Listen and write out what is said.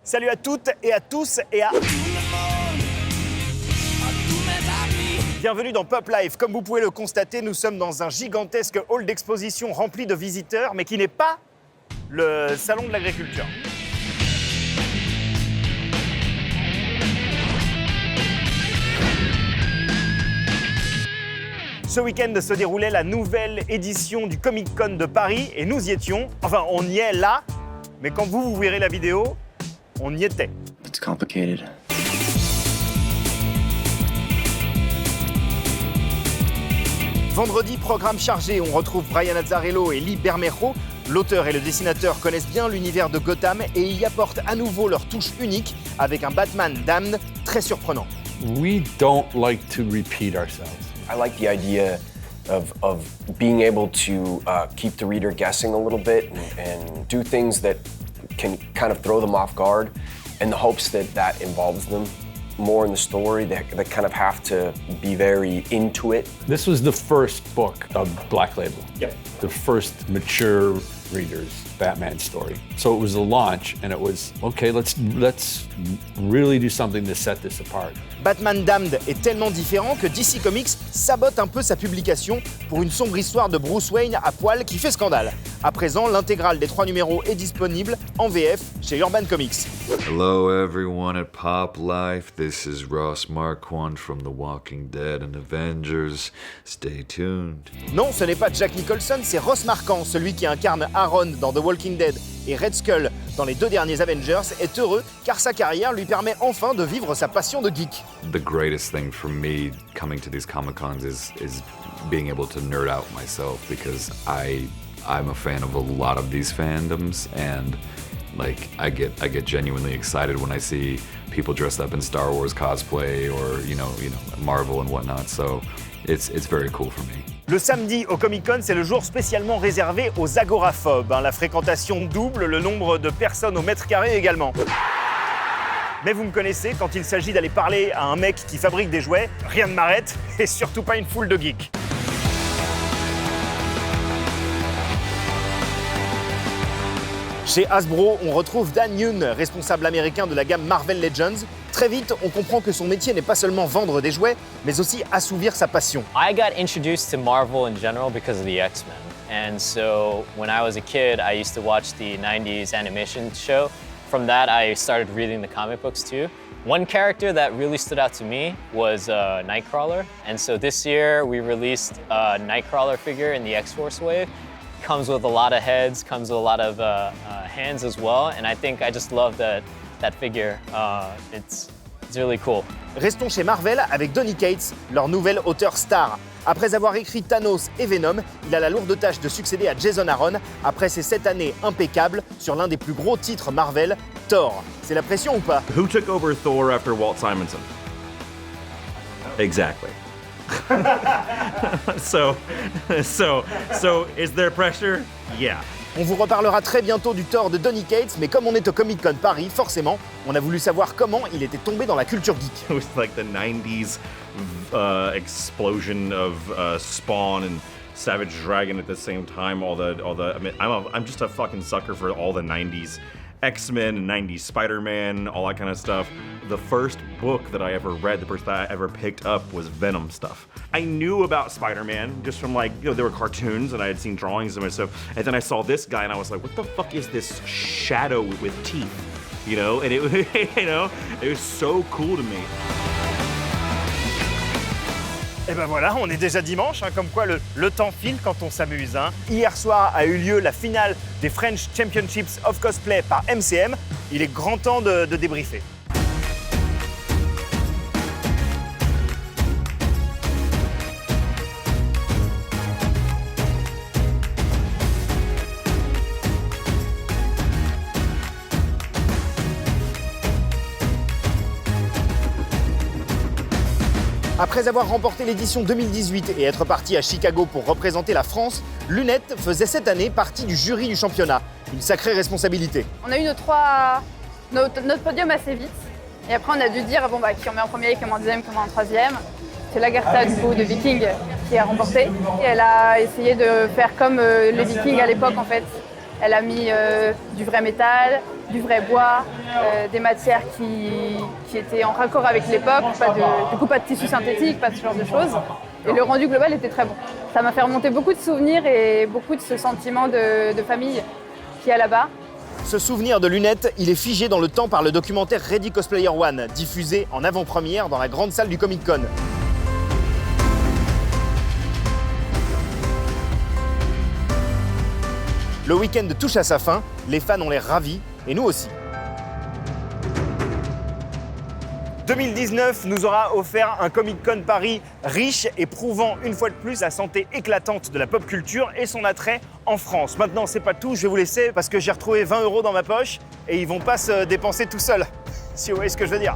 Salut à toutes et à tous et à... Bienvenue dans Pop Life. Comme vous pouvez le constater, nous sommes dans un gigantesque hall d'exposition rempli de visiteurs, mais qui n'est pas le salon de l'agriculture. Ce week-end se déroulait la nouvelle édition du Comic Con de Paris et nous y étions. Enfin, on y est là, mais quand vous verrez la vidéo, on y était. It's complicated. Vendredi, programme chargé, on retrouve Brian Azzarello et Lee Bermejo. L'auteur et le dessinateur connaissent bien l'univers de Gotham et y apportent à nouveau leur touche unique avec un Batman Damned très surprenant. We don't like to repeat ourselves. I like the idea of being able to keep the reader guessing a little bit and do things that can kind of throw them off guard in the hopes that that involves them more in the story. They kind of have to be very into it. This was the first book of Black Label. Yep. The first mature readers Batman story. So it was a launch and it was, okay, let's really do something to set this apart. Batman Damned est tellement différent que DC Comics sabote un peu sa publication pour une sombre histoire de Bruce Wayne à poil qui fait scandale. À présent, l'intégrale des 3 numéros est disponible en VF chez Urban Comics. Hello everyone at Pop Life, this is Ross Marquand from The Walking Dead and Avengers. Stay tuned. Non, ce n'est pas Jack Nicholson, c'est Ross Marquand, celui qui incarne Aaron dans The Walking Dead et Red Skull dans les 2 derniers Avengers, est heureux car sa carrière lui permet enfin de vivre sa passion de geek. The greatest thing for me coming to these Comic-Cons is being able to nerd out myself because I'm a fan of a lot of these fandoms and like I get genuinely excited when I see people dressed up in Star Wars cosplay or you know Marvel and whatnot, so it's very cool for me. Le samedi au Comic Con, c'est le jour spécialement réservé aux agoraphobes. La fréquentation double, le nombre de personnes au mètre carré également. Mais vous me connaissez, quand il s'agit d'aller parler à un mec qui fabrique des jouets, rien ne m'arrête, et surtout pas une foule de geeks. Chez Hasbro, on retrouve Dan Yoon, responsable américain de la gamme Marvel Legends. Très vite, on comprend que son métier n'est pas seulement vendre des jouets, mais aussi assouvir sa passion. I got introduced to Marvel in general because of the X-Men. And so when I was a kid, I used to watch the 90s animation show. From that, I started reading the comic books too. One character that really stood out to me was Nightcrawler. And so this year, we released a Nightcrawler figure in the X-Force wave. Comes with a lot of heads, comes with a lot of hands as well, and I think I just love that figure. It's really cool. Restons chez Marvel avec Donny Cates, leur nouvel auteur star. Après avoir écrit Thanos et Venom, il a la lourde tâche de succéder à Jason Aaron après ses 7 années impeccables sur l'un des plus gros titres Marvel, Thor. C'est la pression ou pas? Who took over Thor after Walt Simonson? Exactly. so is there pressure? Yeah. On vous reparlera très bientôt du Thor de Donny Cates, mais comme on est au Comic Con Paris, forcément, on a voulu savoir comment il était tombé dans la culture geek. It was like the 90s explosion of Spawn and Savage Dragon at the same time. I mean, I'm just a fucking sucker for all the 90s X-Men and 90s Spider-Man, all that kind of stuff. The first book that I ever read, the first that I ever picked up was Venom stuff. I knew about Spider-Man just from like, there were cartoons and I had seen drawings and stuff. And then I saw this guy and I was like, what the fuck is this shadow with teeth? You know, and it was so cool to me. Et ben voilà, on est déjà dimanche, comme quoi le temps file quand on s'amuse. Hier soir a eu lieu la finale des French Championships of Cosplay par MCM. Il est grand temps de débriefer. Après avoir remporté l'édition 2018 et être parti à Chicago pour représenter la France, Lunette faisait cette année partie du jury du championnat. Une sacrée responsabilité. On a eu notre podium assez vite. Et après, on a dû dire qui on met en premier, qui on met en deuxième, qui on met en troisième. C'est Lagertha du coup de Viking qui a remporté. Et elle a essayé de faire comme les Vikings à l'époque en fait. Elle a mis du vrai métal, du vrai bois, des matières qui étaient en raccord avec l'époque, du coup pas de tissu synthétique, pas de ce genre de choses. Et le rendu global était très bon. Ça m'a fait remonter beaucoup de souvenirs et beaucoup de ce sentiment de famille qu'il y a là-bas. Ce souvenir de lunettes, il est figé dans le temps par le documentaire Ready Cosplayer One, diffusé en avant-première dans la grande salle du Comic-Con. Le week-end touche à sa fin, les fans ont l'air ravis, et nous aussi. 2019 nous aura offert un Comic-Con Paris riche et prouvant une fois de plus la santé éclatante de la pop culture et son attrait en France. Maintenant, c'est pas tout, je vais vous laisser parce que j'ai retrouvé 20 € dans ma poche et ils vont pas se dépenser tout seuls, si vous voyez ce que je veux dire.